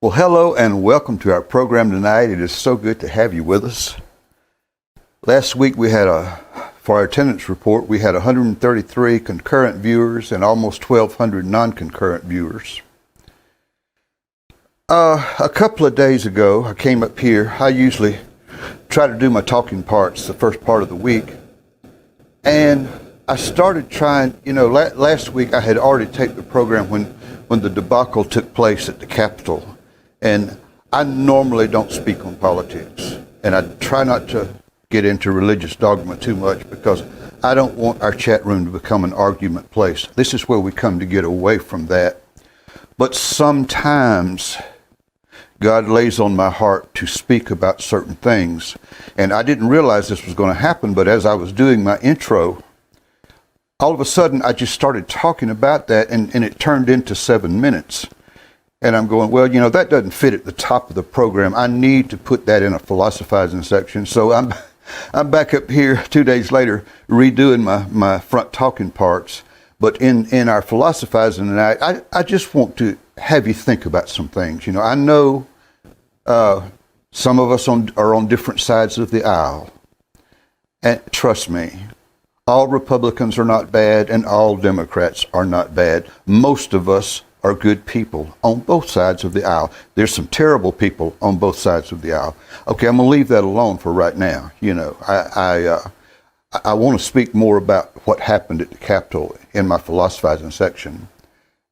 Well, hello and welcome to our program tonight. It is so good to have you with us. Last week for our attendance report, we had 133 concurrent viewers and almost 1,200 non-concurrent viewers. A couple of days ago, I came up here. I usually try to do my talking parts the first part of the week. And I started trying, last week I had already taped the program when the debacle took place at the Capitol. And I normally don't speak on politics, and I try not to get into religious dogma too much because I don't want our chat room to become an argument place. This is where we come to get away from that. But sometimes God lays on my heart to speak about certain things, and I didn't realize this was going to happen, but as I was doing my intro, all of a sudden I just started talking about that, and it turned into 7 minutes. And I'm going, well, that doesn't fit at the top of the program. I need to put that in a philosophizing section. So I'm back up here 2 days later redoing my front talking parts. But in our philosophizing tonight, I just want to have you think about some things. I know some of us are on different sides of the aisle. And trust me, all Republicans are not bad and all Democrats are not bad. Most of us are good people on both sides of the aisle. There's some terrible people on both sides of the aisle. Okay, I'm going to leave that alone for right now. I want to speak more about what happened at the Capitol in my philosophizing section.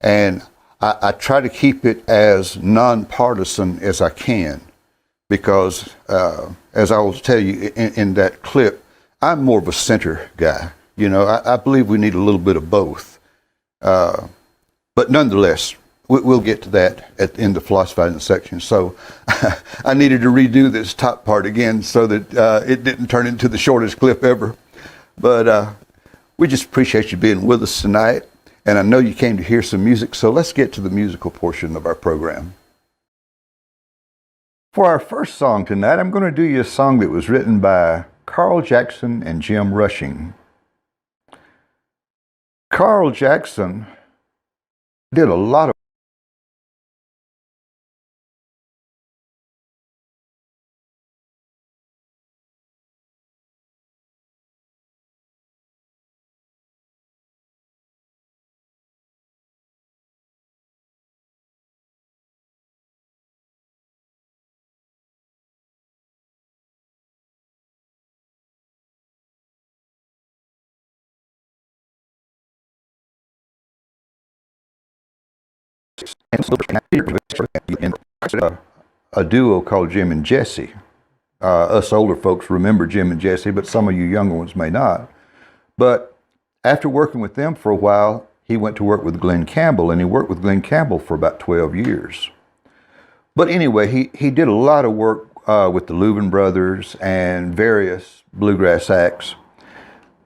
And I try to keep it as nonpartisan as I can because, as I will tell you in that clip, I'm more of a center guy. I believe we need a little bit of both. But nonetheless, we'll get to that in the philosophizing section. So I needed to redo this top part again so that it didn't turn into the shortest clip ever. But we just appreciate you being with us tonight. And I know you came to hear some music, so let's get to the musical portion of our program. For our first song tonight, I'm going to do you a song that was written by Carl Jackson and Jim Rushing. Carl Jackson did a lot of a duo called Jim and Jesse. Us older folks remember Jim and Jesse, but some of you younger ones may not. But after working with them for a while, he went to work with Glenn Campbell, and he worked with Glenn Campbell for about 12 years. But anyway, he did a lot of work with the Louvin Brothers and various bluegrass acts.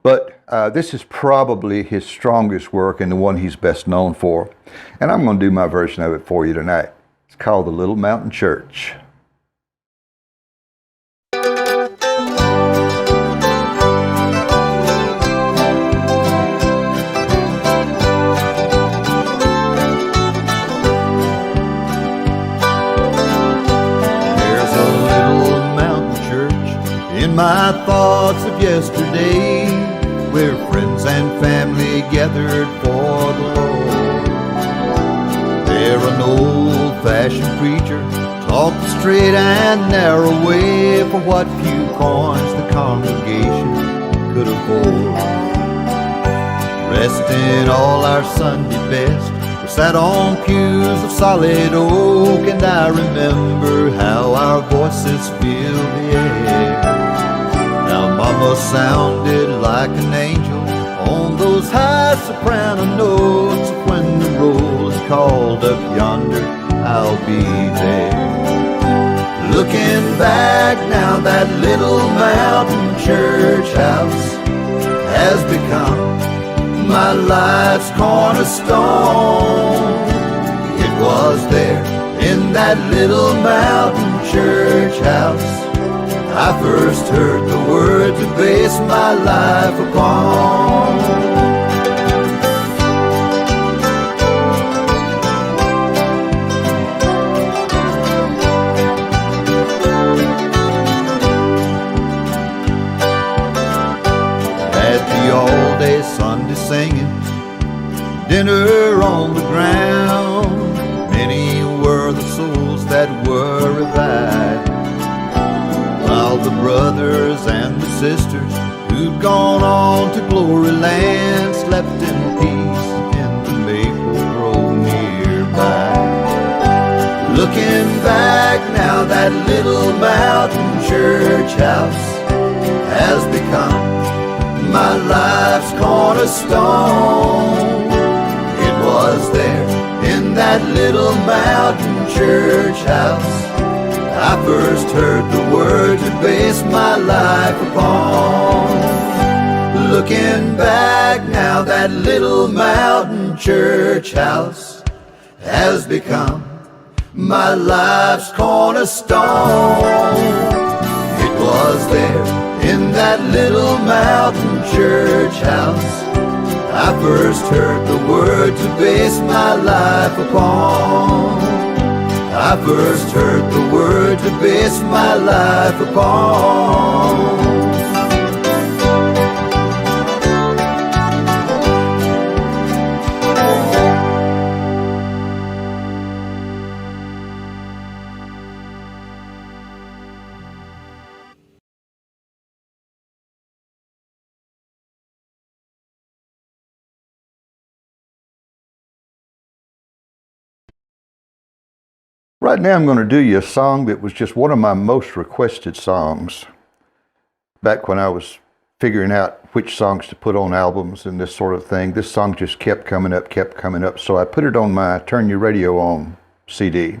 But this is probably his strongest work and the one he's best known for. And I'm going to do my version of it for you tonight. It's called The Little Mountain Church. There's a little mountain church in my thoughts of yesterday, where friends and family gathered for the Lord. There an old-fashioned preacher talked the straight and narrow way for what few coins the congregation could afford. Dressed in all our Sunday best, we sat on pews of solid oak, and I remember how our voices filled the air. Now Mama sounded like an angel on those high soprano notes. When the roll is called up yonder, I'll be there. Looking back now, that little mountain church house has become my life's cornerstone. It was there in that little mountain church house I first heard the word to base my life upon. singing, dinner on the ground. Many were the souls that were revived, while the brothers and the sisters who'd gone on to glory land slept in peace in the maple grove nearby. Looking back now, that little mountain church house has become my life's cornerstone. It was there in that little mountain church house I first heard the word to base my life upon. Looking back now, that little mountain church house has become my life's cornerstone. It was there in that little mountain church house I first heard the word to base my life upon. I first heard the word to base my life upon. Right now I'm going to do you a song that was just one of my most requested songs back when I was figuring out which songs to put on albums and this sort of thing. This song just kept coming up, so I put it on my Turn Your Radio On CD.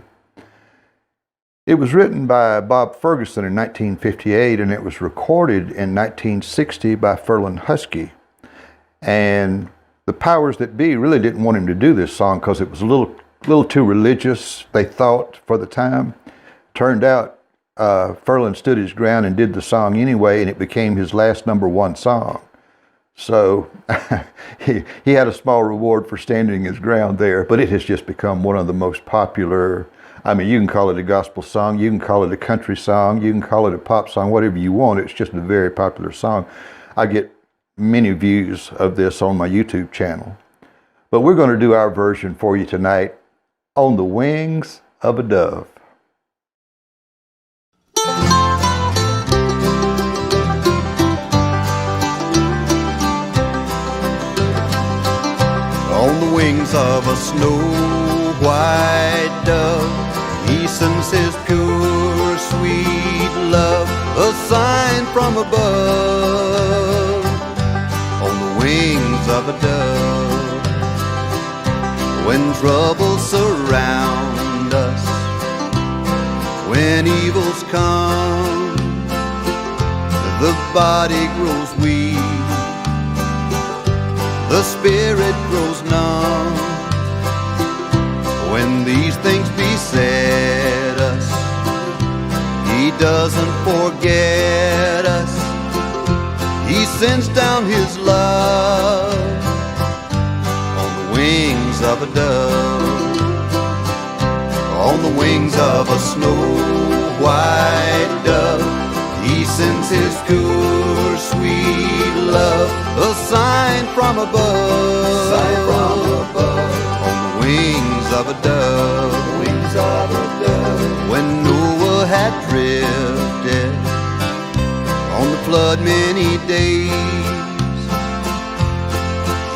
It was written by Bob Ferguson in 1958 and it was recorded in 1960 by Ferlin Husky. And the powers that be really didn't want him to do this song because it was a little too religious, they thought, for the time. Turned out Ferlin stood his ground and did the song anyway, and it became his last #1 song. So he had a small reward for standing his ground there, but it has just become one of the most popular. I mean, you can call it a gospel song, you can call it a country song, you can call it a pop song, whatever you want. It's just a very popular song. I get many views of this on my YouTube channel. But we're going to do our version for you tonight, On the Wings of a Dove. On the wings of a snow-white dove, he sends his pure, sweet love, a sign from above. On the wings of a dove, when troubles surround us, when evils come, the body grows weak, the spirit grows numb. When these things beset us, he doesn't forget us. He sends down his love on the wings of a dove, on the wings of a snow-white dove. He sends his pure, sweet love, a sign from above, on the wings of a dove, wings of a dove. When Noah had drifted on the flood many days,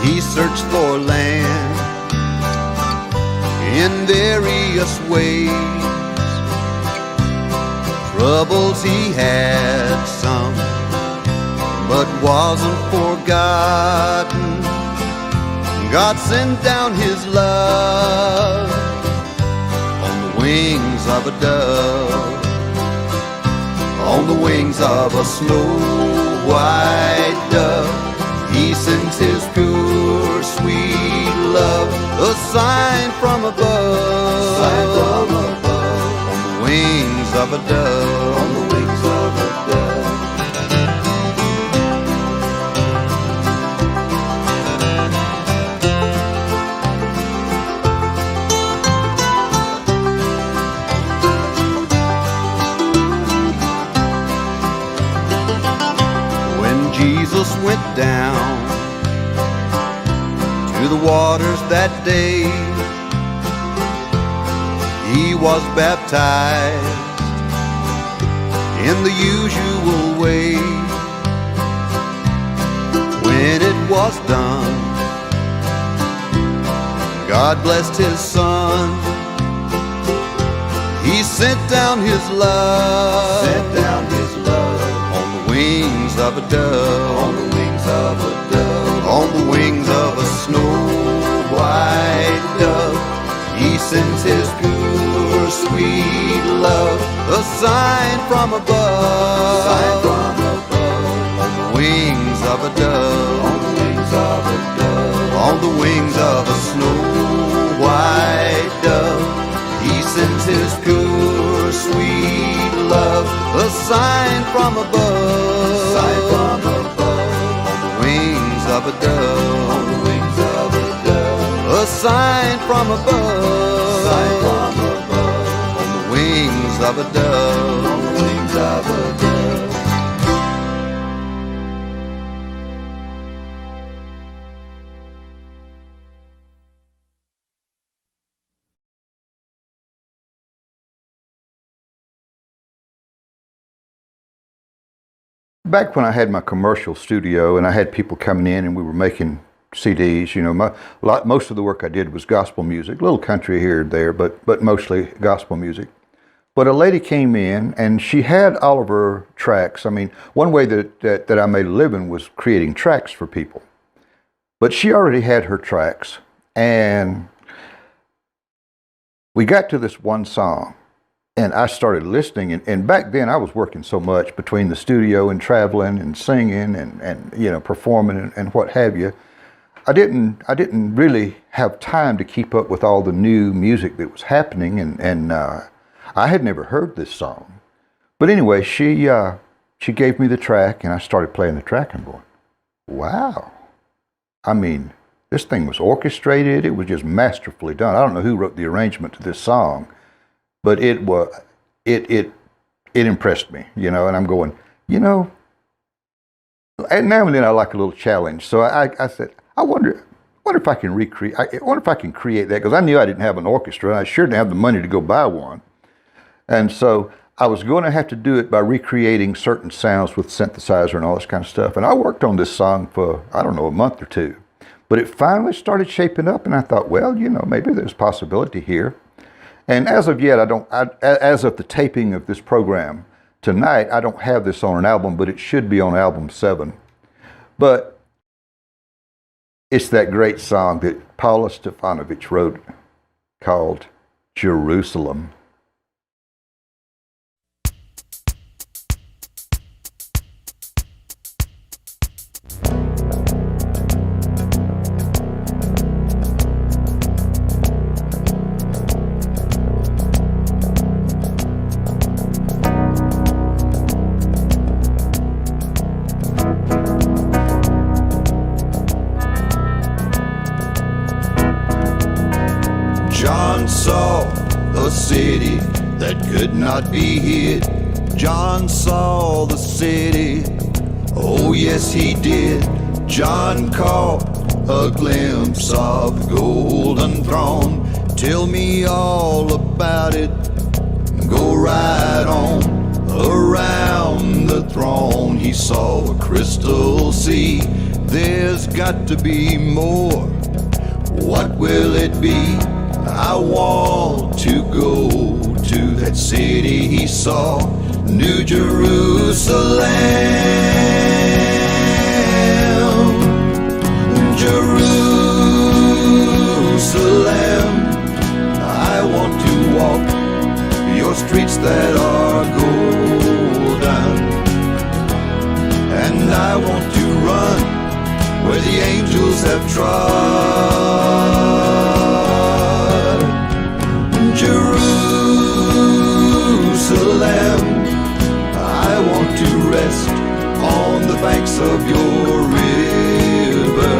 he searched for land in various ways. Troubles he had some, but wasn't forgotten. God sent down his love on the wings of a dove, on the wings of a snow-white dove. He sends his pure, sweet love, a sign from above, on the wings of a dove, on the wings of a dove. When Jesus went down the waters that day. He was baptized in the usual way. When it was done, God blessed his son. He sent down his love, on the wings of a dove, on the wings of a dove, on the wings of a snow white dove. He sends his pure, sweet love, a sign from above, on the wings of a dove, on the wings of a dove, on the wings of a snow white dove. He sends his pure, sweet love, a sign from above, on the wings of a dove, on the wings of a dove, a sign from above, on the wings of a dove, on the wings of a dove. Back when I had my commercial studio and I had people coming in and we were making CDs, you know, most of the work I did was gospel music, a little country here and there, but mostly gospel music. But a lady came in and she had all of her tracks. I mean, one way that I made a living was creating tracks for people. But she already had her tracks. And we got to this one song. And I started listening, and back then I was working so much between the studio and traveling and singing and you know, performing and what have you. I didn't really have time to keep up with all the new music that was happening, and I had never heard this song. But anyway, she gave me the track, and I started playing the track, and going, wow! I mean, this thing was orchestrated. It was just masterfully done. I don't know who wrote the arrangement to this song, but it impressed me, you know, and I'm going, you know, and now and then I like a little challenge. So I said, I wonder if I can recreate, I wonder if I can create that, because I knew I didn't have an orchestra, and I sure didn't have the money to go buy one. And so I was going to have to do it by recreating certain sounds with synthesizer and all this kind of stuff. And I worked on this song for, I don't know, a month or two. But it finally started shaping up, and I thought, well, you know, maybe there's possibility here. And as of yet, as of the taping of this program tonight, I don't have this on an album, but it should be on album 7. But it's that great song that Paula Stefanovich wrote called Jerusalem. John saw a city that could not be hid. John saw the city, oh yes he did. John caught a glimpse of the golden throne. Tell me all about it, go right on. Around the throne he saw a crystal sea. There's got to be more, what will it be? I want to go to that city he saw, New Jerusalem. Jerusalem, I want to walk your streets that are golden, and I want to run where the angels have trod. Jerusalem, I want to rest on the banks of your river,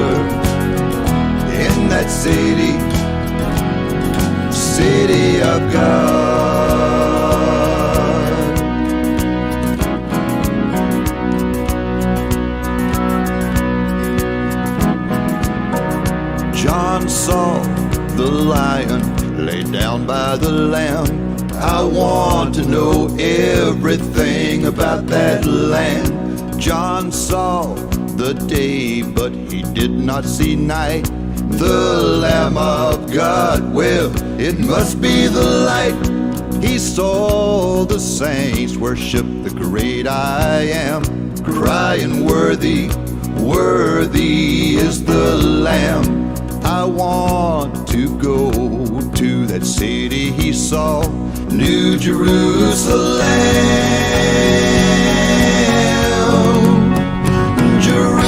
in that city, city of God. saw the lion lay down by the lamb. I want to know everything about that land. John saw the day, but he did not see night. The Lamb of God, well, it must be the light. He saw the saints worship the great I Am, crying, worthy, worthy is the Lamb. I want to go to that city he saw, New Jerusalem. Jerusalem,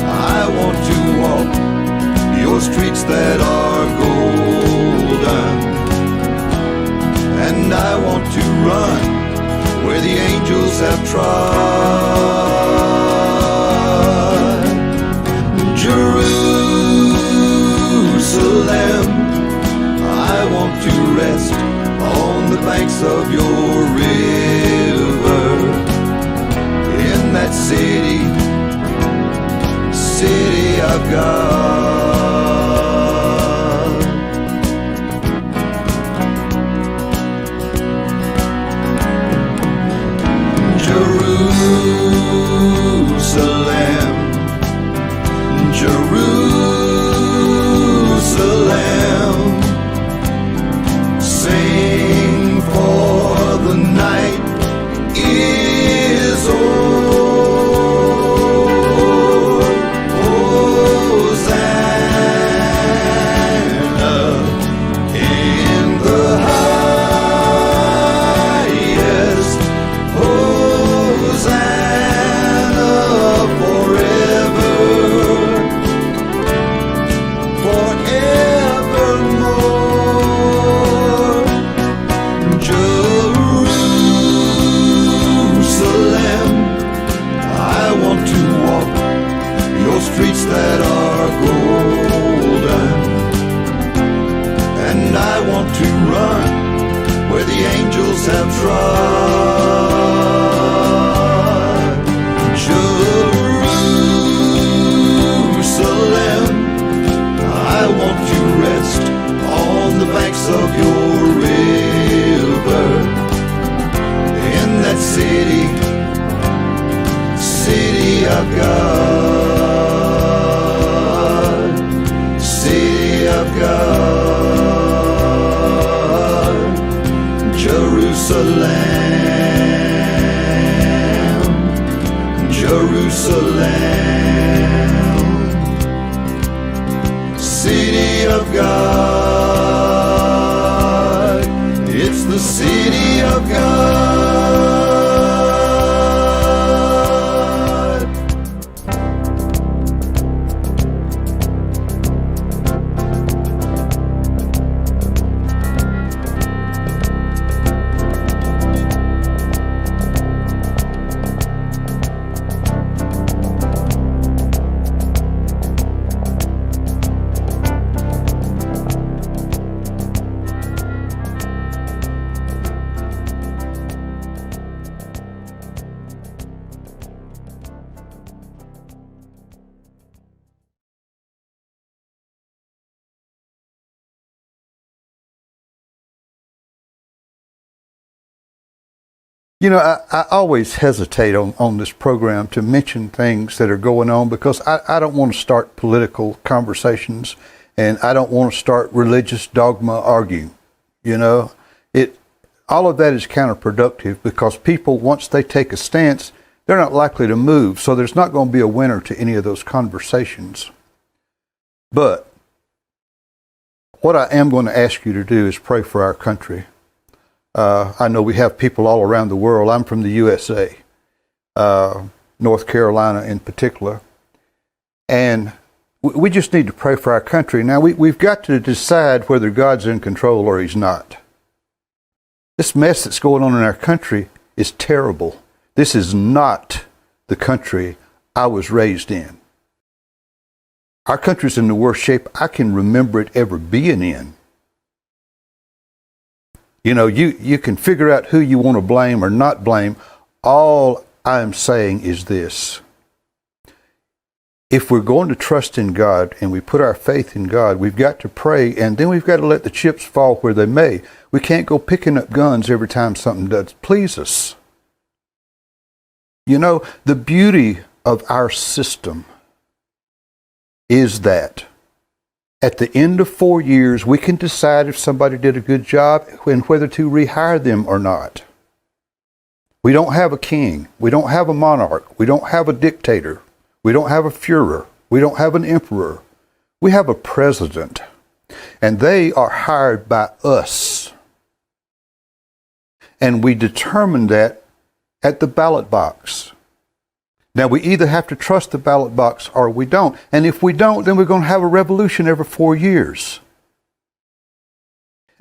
I want to walk your streets that are golden, and I want to run where the angels have trod. Jerusalem, I want to rest on the banks of your river, in that city, city of God. Jerusalem, Jerusalem, sing, for the night is over. Streets that are golden, and I want to run where the angels have trod. Jerusalem, I want to rest on the banks of your river, in that city, city of God. God, Jerusalem, Jerusalem, city of God, it's the city of God. You know, I always hesitate on this program to mention things that are going on because I don't want to start political conversations, and I don't want to start religious dogma arguing. You know, all of that is counterproductive because people, once they take a stance, they're not likely to move. So there's not going to be a winner to any of those conversations. But what I am going to ask you to do is pray for our country. I know we have people all around the world. I'm from the USA, North Carolina in particular. And we just need to pray for our country. Now, we've got to decide whether God's in control or he's not. This mess that's going on in our country is terrible. This is not the country I was raised in. Our country's in the worst shape I can remember it ever being in. You know, you can figure out who you want to blame or not blame. All I'm saying is this. if we're going to trust in God and we put our faith in God, we've got to pray, and then we've got to let the chips fall where they may. We can't go picking up guns every time something does please us. You know, the beauty of our system is that at the end of 4 years, we can decide if somebody did a good job and whether to rehire them or not. We don't have a king. We don't have a monarch. We don't have a dictator. We don't have a Führer. We don't have an emperor. We have a president. And they are hired by us. And we determine that at the ballot box. Now, we either have to trust the ballot box or we don't. And if we don't, then we're going to have a revolution every 4 years.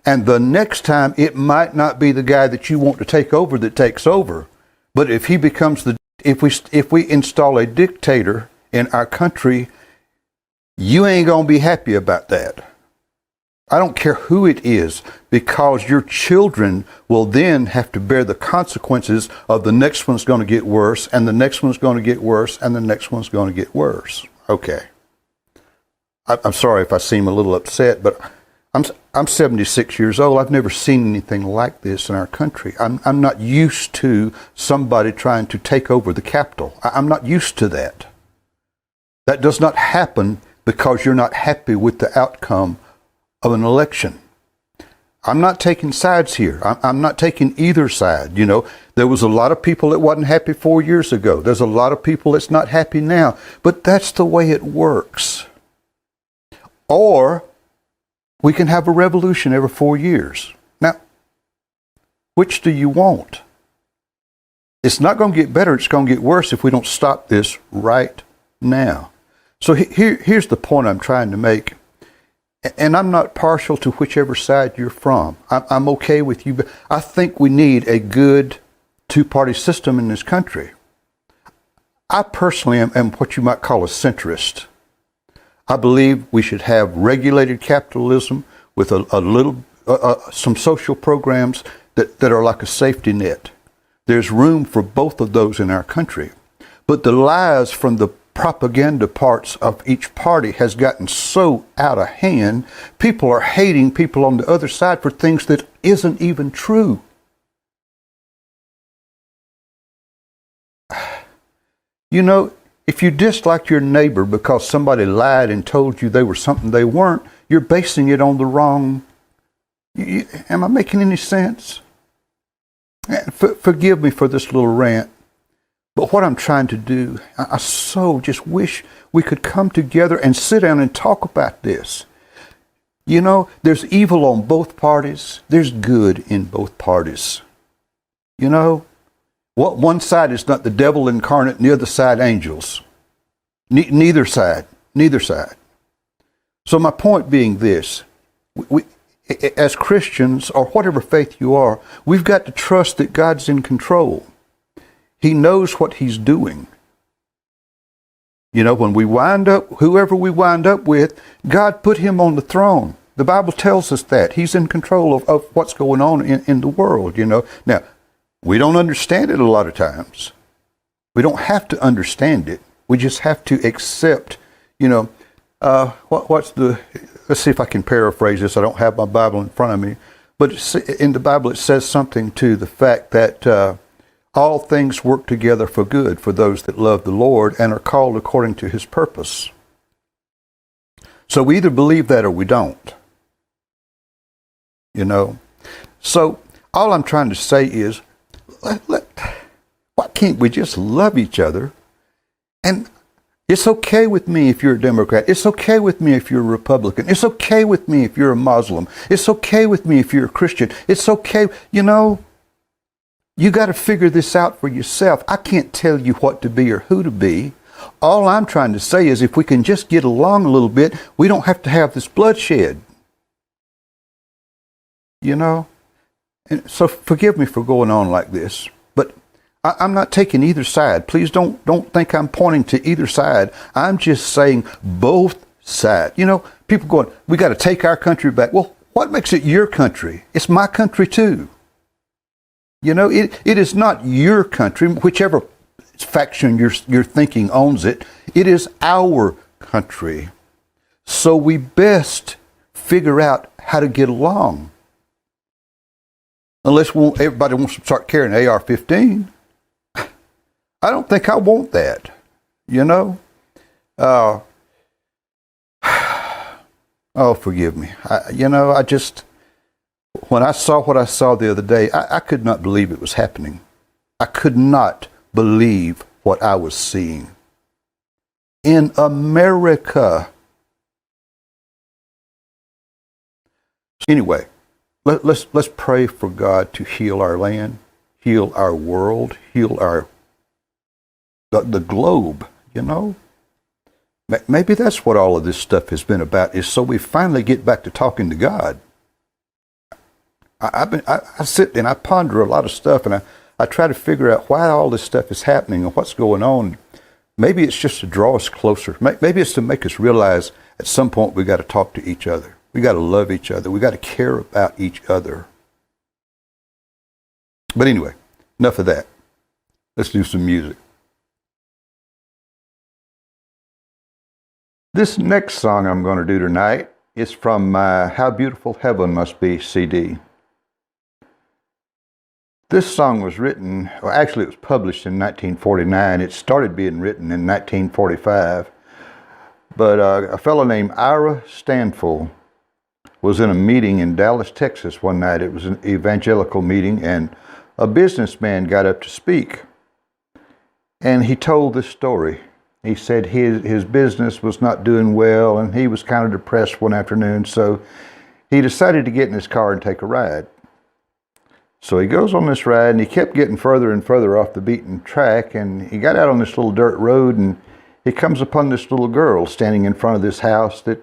And the next time, it might not be the guy that you want to take over that takes over. But if he becomes if we install a dictator in our country, you ain't going to be happy about that. I don't care who it is, because your children will then have to bear the consequences of the next one's going to get worse, and the next one's going to get worse, and the next one's going to get worse. Okay. I'm sorry if I seem a little upset, but I'm 76 years old. I've never seen anything like this in our country. I'm not used to somebody trying to take over the Capitol. I'm not used to that. That does not happen because you're not happy with the outcome of an election. I'm not taking sides here. I'm not taking either side. You know, there was a lot of people that wasn't happy 4 years ago. There's a lot of people that's not happy now. But that's the way it works. Or we can have a revolution every 4 years. Now, which do you want? It's not going to get better. It's going to get worse if we don't stop this right now. So here's the point I'm trying to make. And I'm not partial to whichever side you're from. I'm okay with you, but I think we need a good two-party system in this country. I personally am what you might call a centrist. I believe we should have regulated capitalism with some social programs that are like a safety net. There's room for both of those in our country. But the lies from the propaganda parts of each party has gotten so out of hand, people are hating people on the other side for things that isn't even true. You know, if you dislike your neighbor because somebody lied and told you they were something they weren't, you're basing it on the wrong. Am I making any sense? Forgive me for this little rant. But what I'm trying to do, I so just wish we could come together and sit down and talk about this. You know, there's evil on both parties. There's good in both parties. You know, one side is not the devil incarnate and the other side angels. Neither side. So my point being this, we, as Christians, or whatever faith you are, we've got to trust that God's in control. He knows what he's doing. You know, when we wind up, whoever we wind up with, God put him on the throne. The Bible tells us that. He's in control of what's going on in the world, you know. Now, we don't understand it a lot of times. We don't have to understand it. We just have to accept, you know, let's see if I can paraphrase this. I don't have my Bible in front of me. But in the Bible it says something to the fact that all things work together for good for those that love the Lord and are called according to his purpose. So we either believe that or we don't. You know? So all I'm trying to say is, why can't we just love each other? And it's okay with me if you're a Democrat. It's okay with me if you're a Republican. It's okay with me if you're a Muslim. It's okay with me if you're a Christian. It's okay, you know. You got to figure this out for yourself. I can't tell you what to be or who to be. All I'm trying to say is if we can just get along a little bit, we don't have to have this bloodshed. You know? And so forgive me for going on like this, but I'm not taking either side. Please don't think I'm pointing to either side. I'm just saying both sides. You know, people going, we got to take our country back. Well, what makes it your country? It's my country too. You know, it is not your country, whichever faction you're thinking owns it. It is our country. So we best figure out how to get along. Unless everybody wants to start carrying AR-15. I don't think I want that, you know. Oh, forgive me. When I saw what I saw the other day, I could not believe it was happening. I could not believe what I was seeing. In America. Anyway, let's pray for God to heal our land, heal our world, heal the globe, you know. Maybe that's what all of this stuff has been about, is so we finally get back to talking to God. I sit and I ponder a lot of stuff, and I try to figure out why all this stuff is happening and what's going on. Maybe it's just to draw us closer. Maybe it's to make us realize at some point we got to talk to each other. We got to love each other. We got to care about each other. But anyway, enough of that. Let's do some music. This next song I'm going to do tonight is from my How Beautiful Heaven Must Be CD. This song was written, well, actually it was published in 1949. It started being written in 1945. But a fellow named Ira Stanfill was in a meeting in Dallas, Texas one night. It was an evangelical meeting, and a businessman got up to speak. And he told this story. He said his business was not doing well, and he was kind of depressed one afternoon, so he decided to get in his car and take a ride. So he goes on this ride, and he kept getting further and further off the beaten track, and he got out on this little dirt road, and he comes upon this little girl standing in front of this house that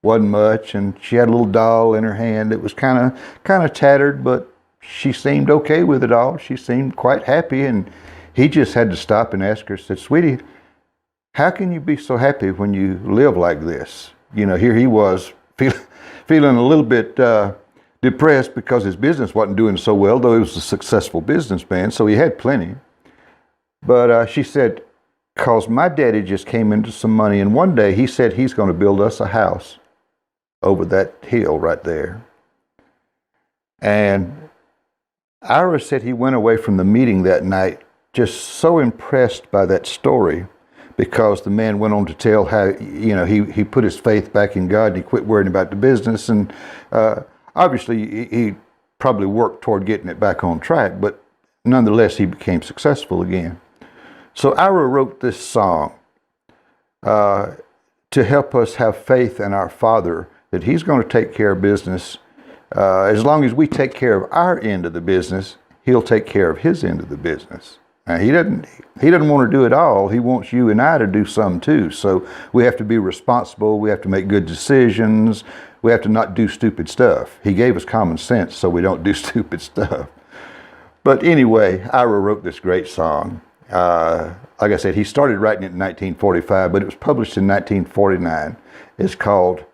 wasn't much, and she had a little doll in her hand. It was kind of tattered, but she seemed okay with it all. She seemed quite happy, and he just had to stop and ask her, said, "Sweetie, how can you be so happy when you live like this?" You know, here he was feeling a little bit depressed because his business wasn't doing so well, though he was a successful businessman, so he had plenty. But she said, "'Cause my daddy just came into some money, and one day he said he's going to build us a house over that hill right there." And Ira said he went away from the meeting that night just so impressed by that story, because the man went on to tell how, you know, he put his faith back in God, and he quit worrying about the business, and obviously he probably worked toward getting it back on track, but nonetheless he became successful again. So Ira wrote this song to help us have faith in our Father that He's going to take care of business. As long as we take care of our end of the business, He'll take care of His end of the business. Now, He doesn't want to do it all. He wants you and I to do some too. So we have to be responsible. We have to make good decisions. We have to not do stupid stuff. He gave us common sense so we don't do stupid stuff. But anyway, Ira wrote this great song. Like I said, he started writing it in 1945, but it was published in 1949. It's called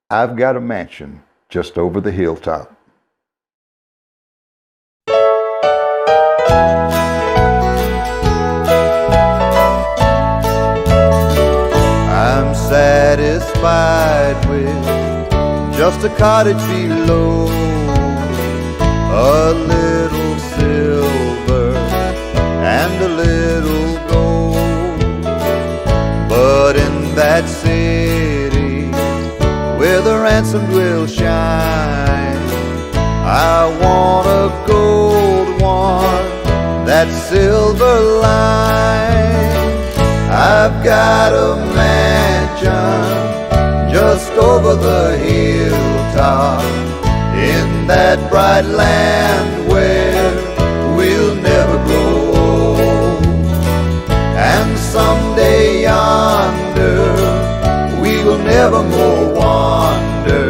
"I've Got a Mansion Just Over the Hilltop." I'm satisfied with just a cottage below, a little silver and a little gold. But in that city where the ransomed will shine, I want a gold one, that silver line. I've got a mansion just over the hilltop, in that bright land where we'll never grow old. And someday yonder we will never more wander,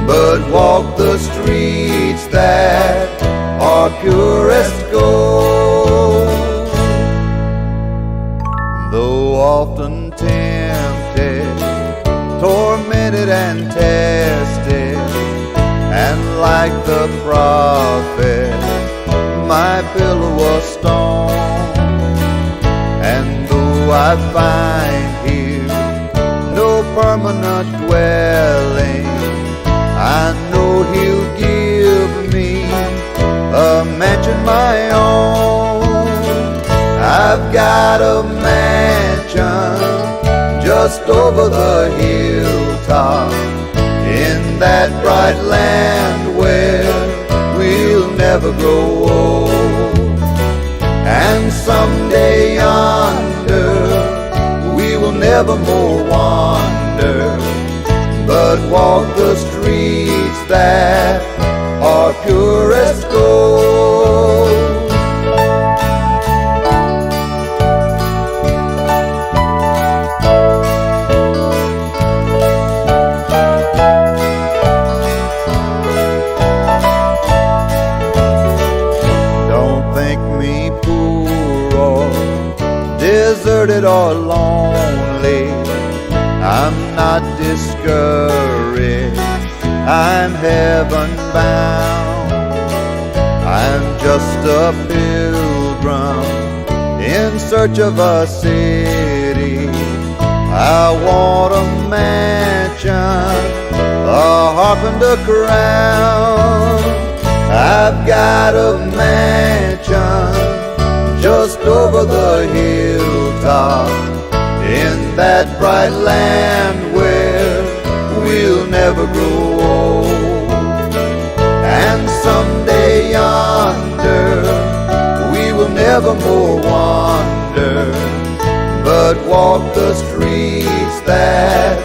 but walk the streets that are purest gold. Though often tempted, tormented and tested, and like the prophet, my pillow was stone, I find here no permanent dwelling, I know He'll give me a mansion my own. I've got a mansion just over the hilltop, in that bright land where we'll never grow old. And someday yonder we will never more wander, but walk the streets that are purest gold. Deserted or lonely, I'm not discouraged, I'm heaven bound. I'm just a pilgrim in search of a city. I want a mansion, a harp and a crown. I've got a mansion just over the hilltop, in that bright land where we'll never grow old. And someday yonder we will never more wander, but walk the streets that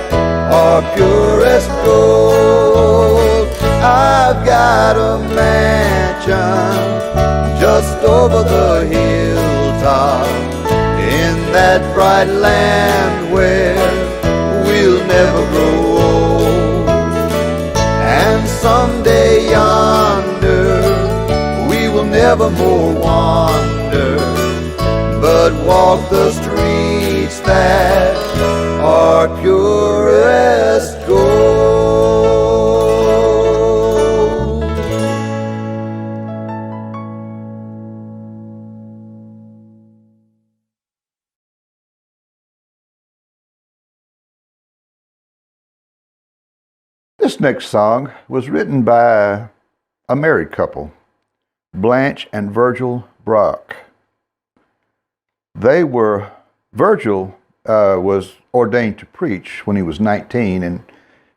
are purest gold. I've got a mansion just over the hilltop, in that bright land where we'll never grow old. And someday yonder we will never more wander, but walk the streets that are purest gold. This next song was written by a married couple, Blanche and Virgil Brock. Virgil was ordained to preach when he was 19, and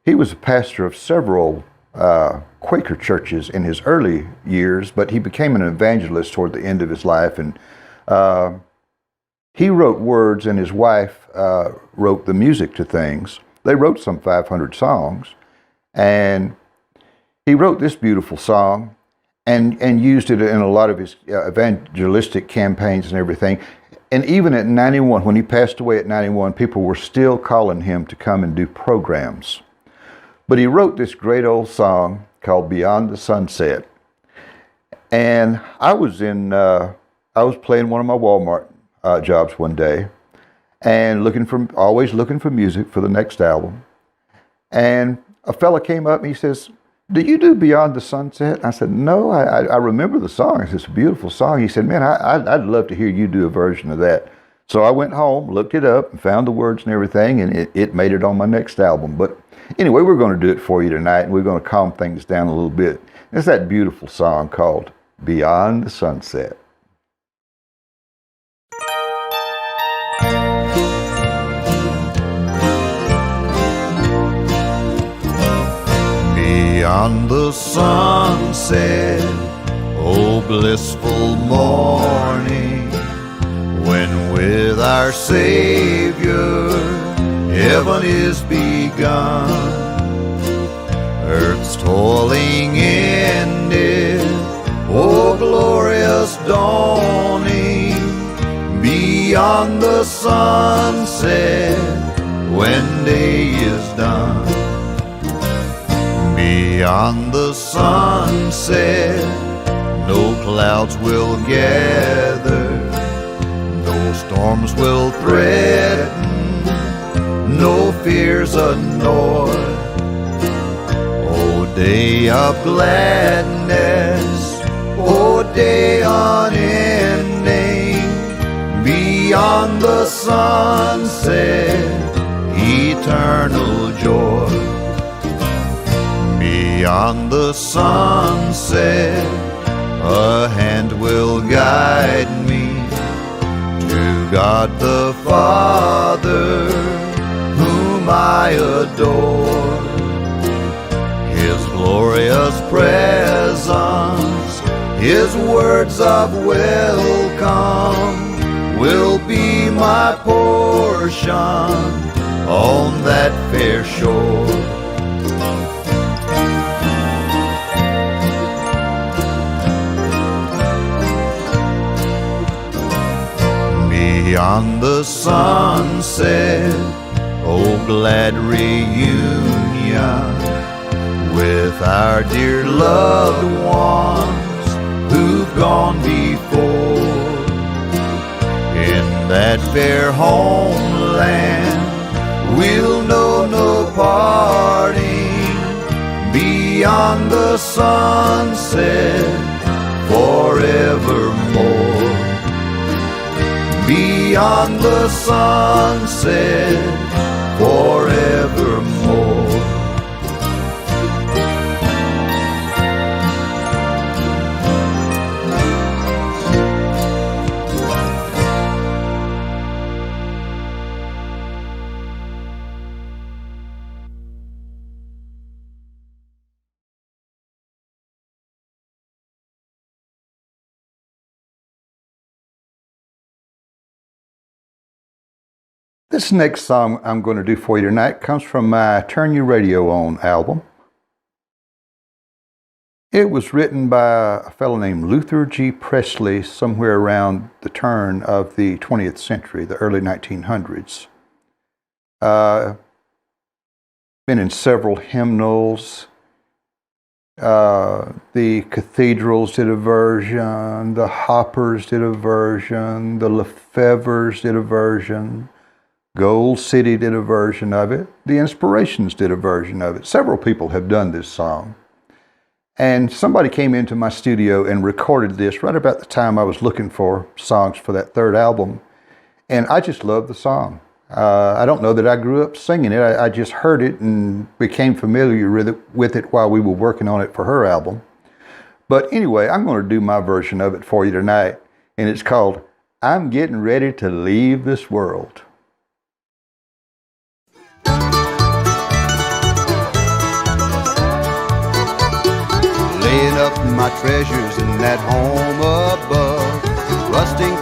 he was a pastor of several Quaker churches in his early years, but he became an evangelist toward the end of his life, and he wrote words and his wife wrote the music to things. They wrote some 500 songs, and he wrote this beautiful song and used it in a lot of his evangelistic campaigns and everything. And even at 91, when he passed away at 91, people were still calling him to come and do programs. But he wrote this great old song called Beyond the Sunset. And I was playing one of my Walmart jobs one day, and always looking for music for the next album. And a fella came up and he says, "Do you do Beyond the Sunset?" I said, "No, I remember the song. It's a beautiful song." He said, "Man, I'd love to hear you do a version of that." So I went home, looked it up, and found the words and everything, and it made it on my next album. But anyway, we're going to do it for you tonight, and we're going to calm things down a little bit. It's that beautiful song called Beyond the Sunset. Beyond the sunset, oh blissful morning, when with our Savior heaven is begun. Earth's toiling ended, oh glorious dawning. Beyond the sunset, when day is done. Beyond the sunset, no clouds will gather, no storms will threaten, no fears annoy. O day of gladness, O day unending, beyond the the sunset, eternal joy. Beyond the sunset, a hand will guide me to God the Father, whom I adore. His glorious presence, His words of welcome will be my portion on that fair shore. Beyond the sunset, oh glad reunion with our dear loved ones who've gone before. In that fair homeland, we'll know no parting. Beyond the sunset, forevermore. Beyond the sunset, forevermore. This next song I'm going to do for you tonight comes from my Turn Your Radio On album. It was written by a fellow named Luther G. Presley somewhere around the turn of the 20th century, the early 1900s. Been in several hymnals. The Cathedrals did a version, the Hoppers did a version, the Lefevres did a version. Gold City did a version of it. The Inspirations did a version of it. Several people have done this song. And somebody came into my studio and recorded this right about the time I was looking for songs for that third album. And I just love the song. I don't know that I grew up singing it. I just heard it and became familiar with it while we were working on it for her album. But anyway, I'm going to do my version of it for you tonight. And it's called, I'm Getting Ready to Leave This World. Laying up my treasures in that home above,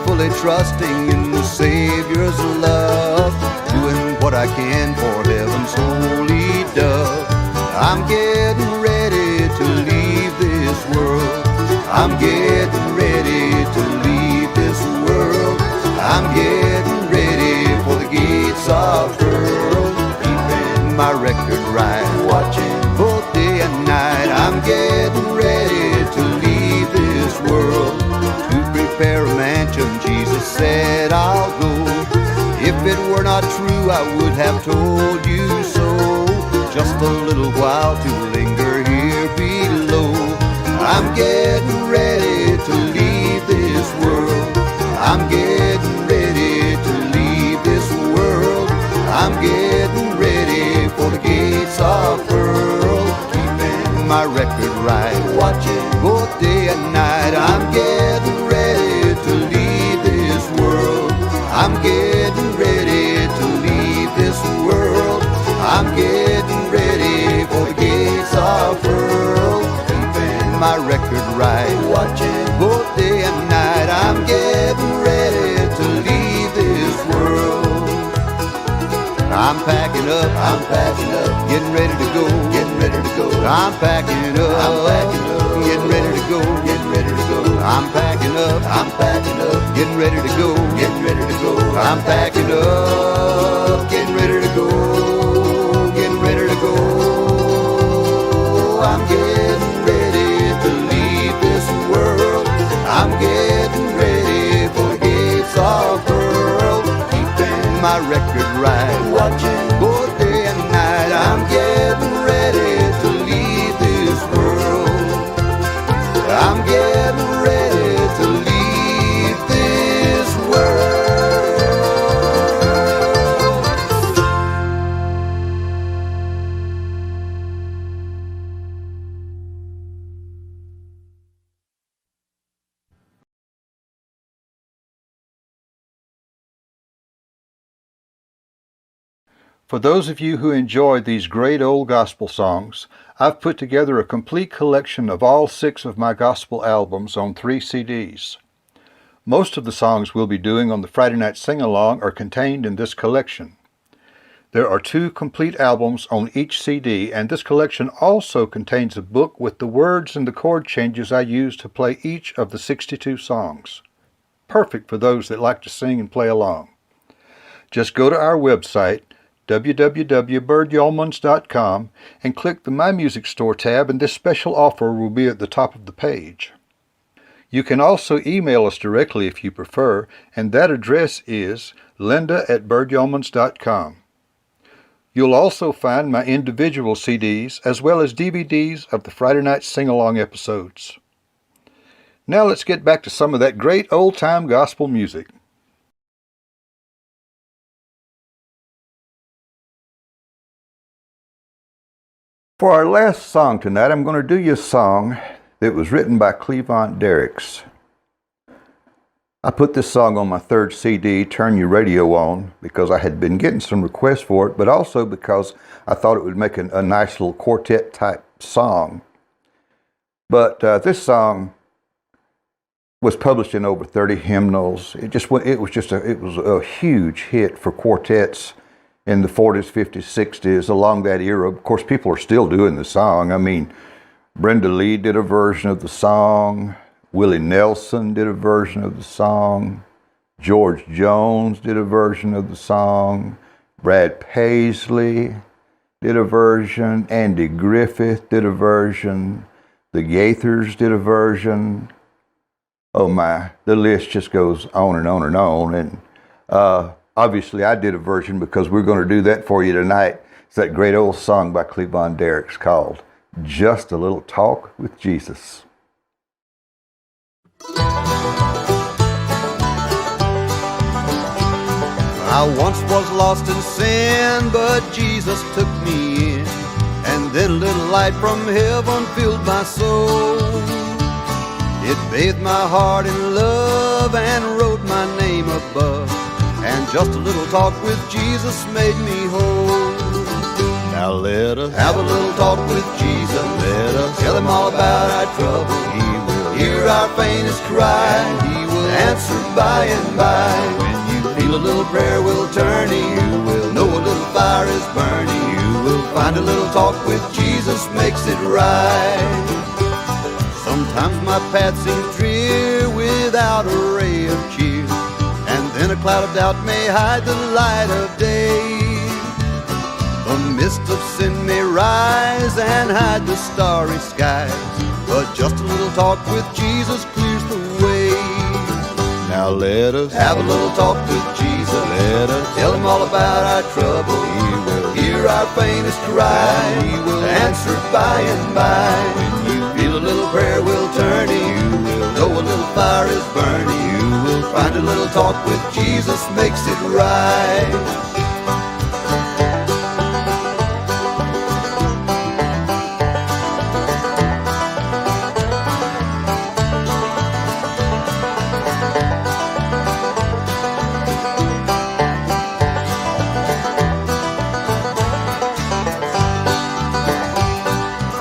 fully trusting in the Savior's love, doing what I can for heaven's holy dove. I'm getting ready to leave this world. I'm getting ready to leave this world. I'm getting ready for the gates of pearl, keeping my record right, watching both day and night. I'm getting ready to leave this world, to prepare a mansion. Jesus said I'll go. If it were not true, I would have told you so. Just a little while to linger here below. I'm getting ready to leave this world. I'm getting ready to leave this world. I'm getting ready for the gates of pearl, keeping my record right, watching both day and night. I'm getting ready to leave this world. I'm getting ready to leave this world. I'm getting ready for the gates of pearl, keeping my record right, watching both day and night. I'm getting ready to leave this world. I'm packing up, getting ready to go, I'm packing up, getting ready to go, I'm packing up, getting ready to go, I'm packing up, getting ready to go, I'm getting ready to leave this world. I'm getting ready for the gates of pearl, keeping my record right, watching both day and night. I'm getting ready to leave this world. I'm getting ready to leave this world. For those of you who enjoy these great old gospel songs, I've put together a complete collection of all 6 of my gospel albums on 3 CDs. Most of the songs we'll be doing on the Friday Night Sing-Along are contained in this collection. There are 2 complete albums on each CD, and this collection also contains a book with the words and the chord changes I use to play each of the 62 songs. Perfect for those that like to sing and play along. Just go to our website, www.birdyeomans.com, and click the My Music Store tab, and this special offer will be at the top of the page. You can also email us directly if you prefer, and that address is linda@birdyeomans.com. You'll also find my individual CDs as well as DVDs of the Friday Night Sing-Along episodes. Now let's get back to some of that great old-time gospel music. For our last song tonight, I'm going to do you a song that was written by Cleavon Derricks. I put this song on my 3rd CD, Turn Your Radio On, because I had been getting some requests for it, but also because I thought it would make a nice little quartet type song. But this song was published in over 30 hymnals. It was a huge hit for quartets in the 40s, 50s, 60s, along that era. Of course, people are still doing the song. I mean, Brenda Lee did a version of the song. Willie Nelson did a version of the song. George Jones did a version of the song. Brad Paisley did a version. Andy Griffith did a version. The Gaithers did a version. Oh my, the list just goes on and on and on. And obviously I did a version because we're going to do that for you tonight. It's that great old song by Cleavon Derricks called Just a Little Talk with Jesus. I once was lost in sin, but Jesus took me in, and then a little light from heaven filled my soul. It bathed my heart in love and wrote my name above, and just a little talk with Jesus made me whole. Now let us Have a little talk with Jesus. Let us Tell him all about our trouble. He will Hear our faintest cry. He will Answer by and by. When you Feel a little prayer will turn him. You will Know a little fire is burning. You will Find a little talk with Jesus makes it right. Sometimes my path seems drear without a ray of cheer, and then a cloud of doubt may hide the light of day. The mist of sin may rise and hide the starry skies, but just a little talk with Jesus clears the way. Now let us Have a little talk with Jesus. Let us Tell him all about our trouble. He will Hear our faintest cry. He will Answer by and by. When you Feel a little prayer will turn him. You will Know a little fire is burning. You will Find a little talk with Jesus makes it right.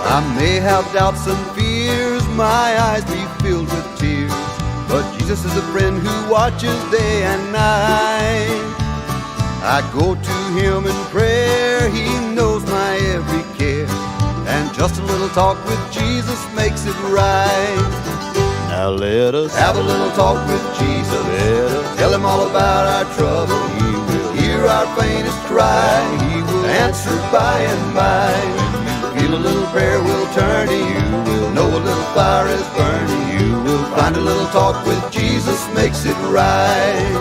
I may have doubts and fears, my eyes be filled with tears, but Jesus is a friend who watches day and night. I go to him in prayer, he knows my every care, and just a little talk with Jesus makes it right. Now let us Have a little talk with Jesus. Let us Tell him all about our trouble. He will Hear our faintest cry. He will Answer by and by. Feel a little prayer will turn him. You will Know a little fire is burning. You will Find a little talk with Jesus makes it right.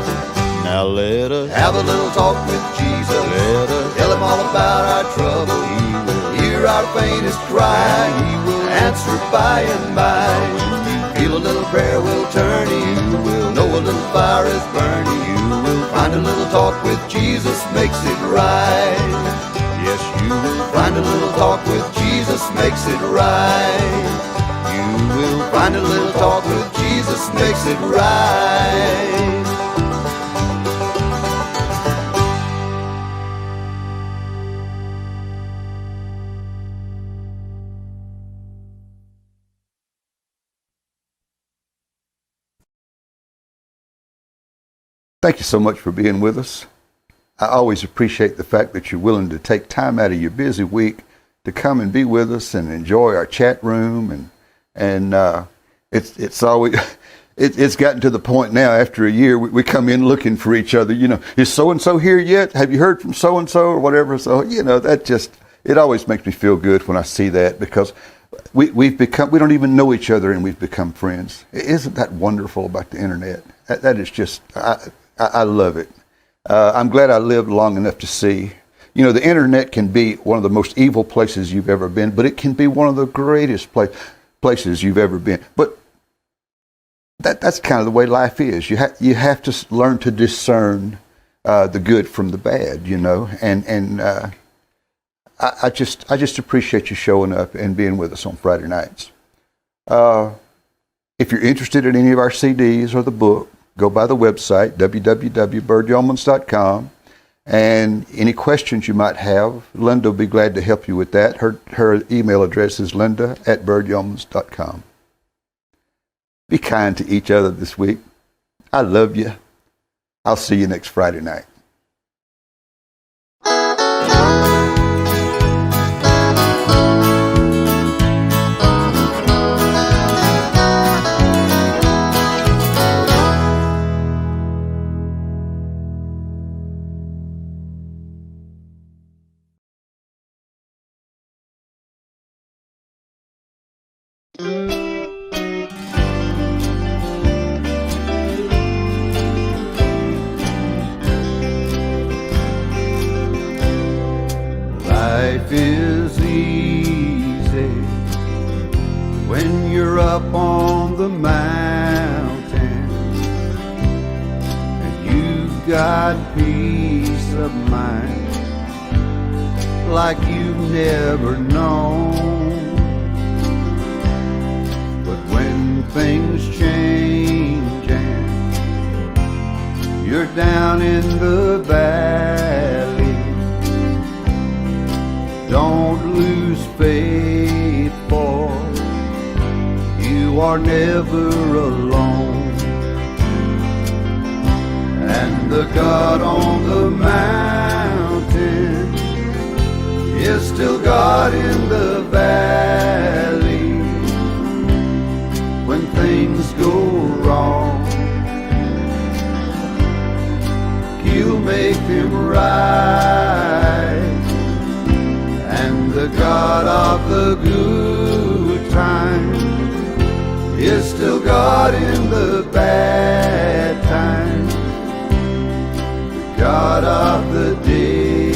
Now let us Have a little talk with Jesus. Let us Tell him all about our trouble. He will Hear our faintest cry. He will Answer by and by. Feel a little prayer will turn him. You will Know a little fire is burning. You will Find a little talk with Jesus makes it right. Yes, you will Find a little talk with Jesus makes it right. You will Find a little talk with Jesus makes it right. Thank you so much for being with us. I always appreciate the fact that you're willing to take time out of your busy week to come and be with us and enjoy our chat room. And it's always it's gotten to the point now. After a year, we come in looking for each other. You know, is so and so here yet? Have you heard from so and so or whatever? So that just it always makes me feel good when I see that, because we don't even know each other and we've become friends. Isn't that wonderful about the internet? That is just I love it. I'm glad I lived long enough to see. The internet can be one of the most evil places you've ever been, but it can be one of the greatest places you've ever been. But that's kind of the way life is. You have to learn to discern the good from the bad, and I just appreciate you showing up and being with us on Friday nights. If you're interested in any of our CDs or the book, go by the website, www.birdyeomans.com, and any questions you might have, Linda will be glad to help you with that. Her email address is linda@birdyeomans.com. Be kind to each other this week. I love you. I'll see you next Friday night. Life is easy when you're up on the mountain and you've got peace of mind like you've never known. But when things change and you're down in the valley, don't lose faith, for you are never alone. And the God on the mountain is still God in the valley. When things go wrong, He'll make them right. And the God of the good times is still God in the bad times. The God of the day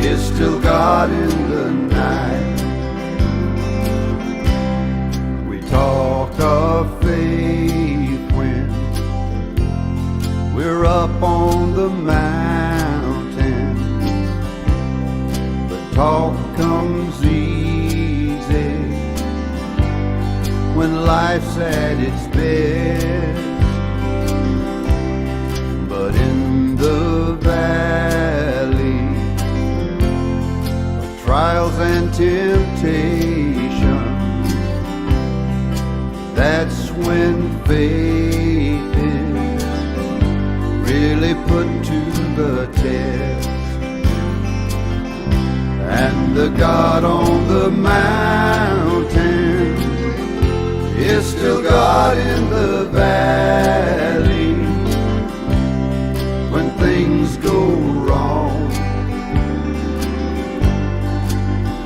is still God in the night. We talk of faith when we're up on the mountain. Talk comes easy when life's at its best, but in the valley of trials and temptations, that's when faith is really put to the test. And the God on the mountain is still God in the valley. When things go wrong,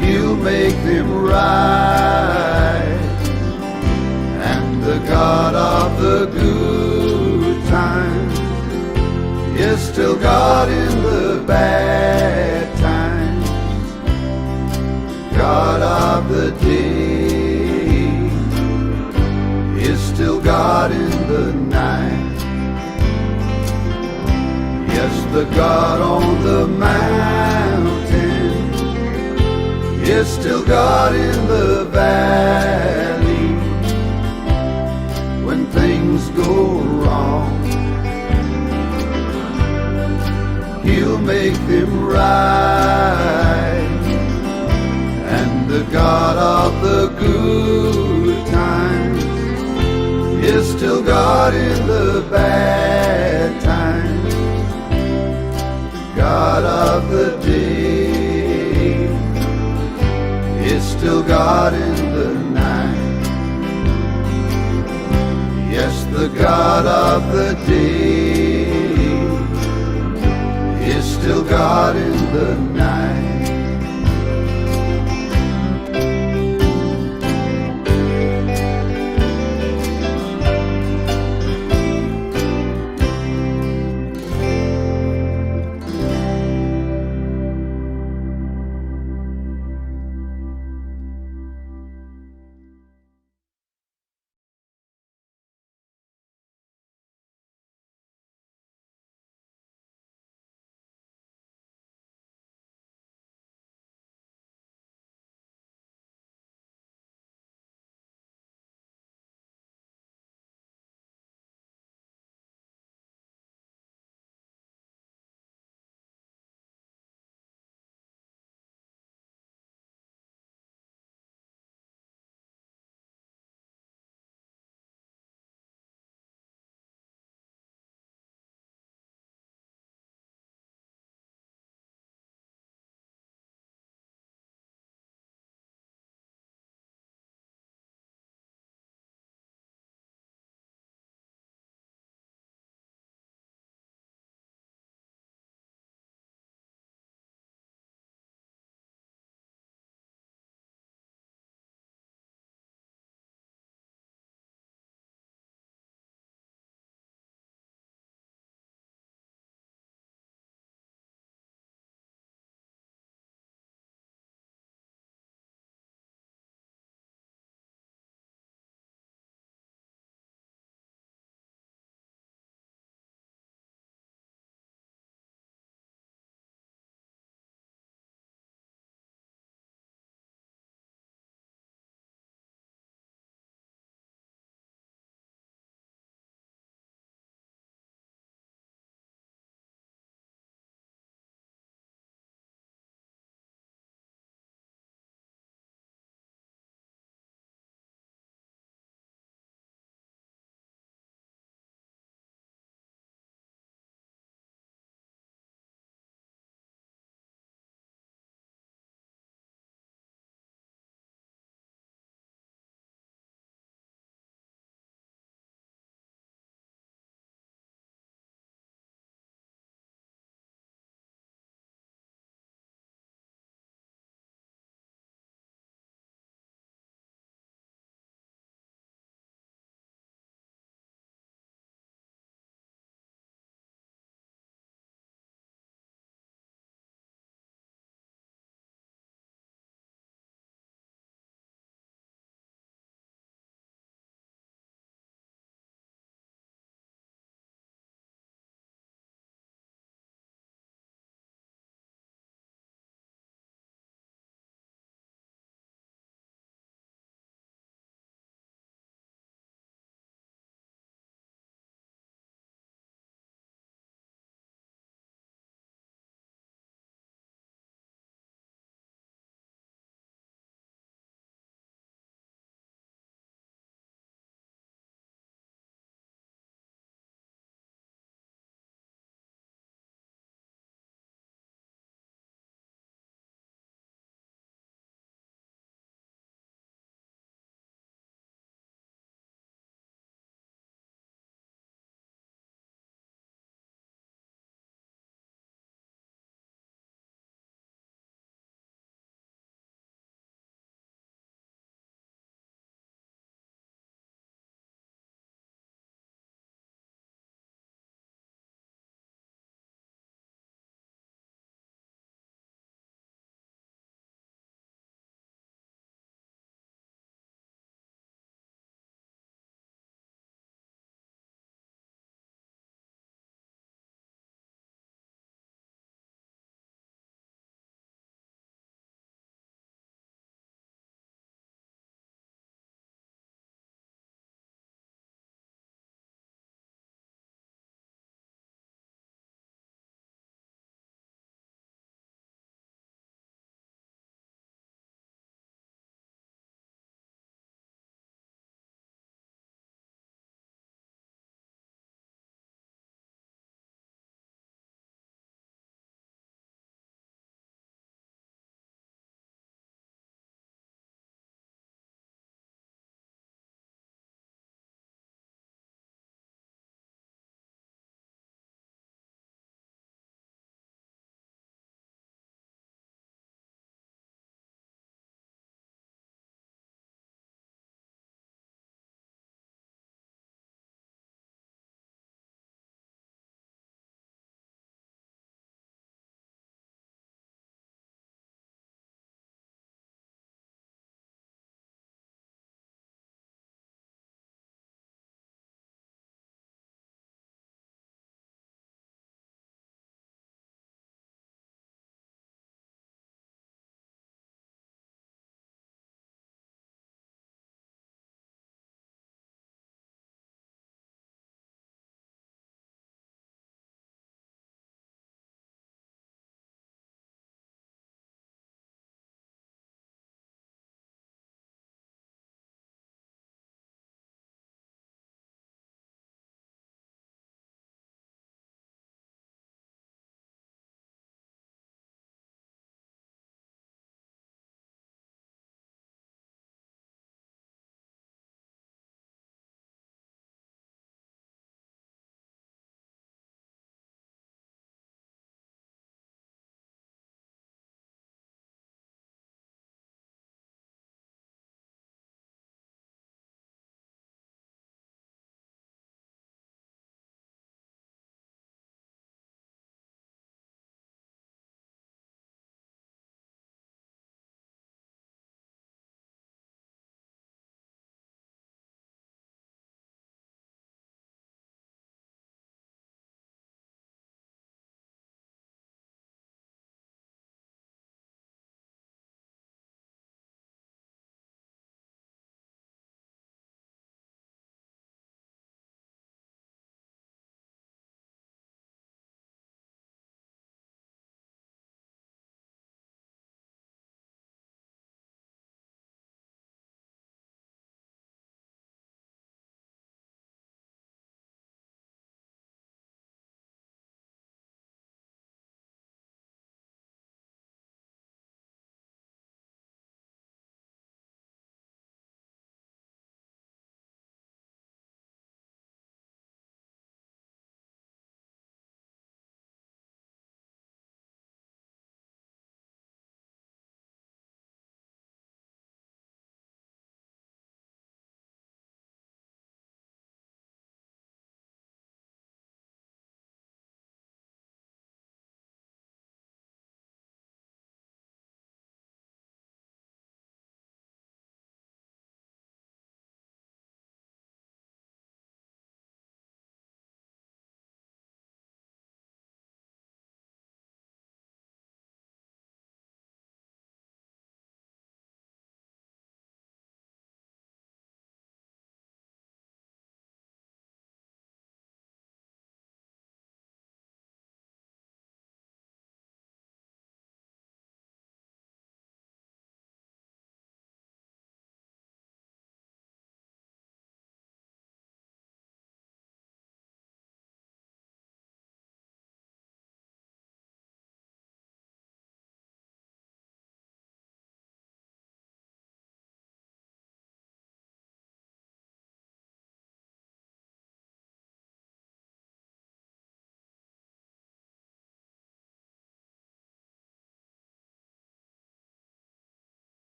He'll make them right. And the God of the good times is still God in the bad times. God of the day is still God in the night. Yes, the God on the mountain is still God in the valley. When things go wrong, He'll make them right. And the God of the good times is is still God in the bad times, God of the day is still God in the night. Yes, the God of the day is still God in the night.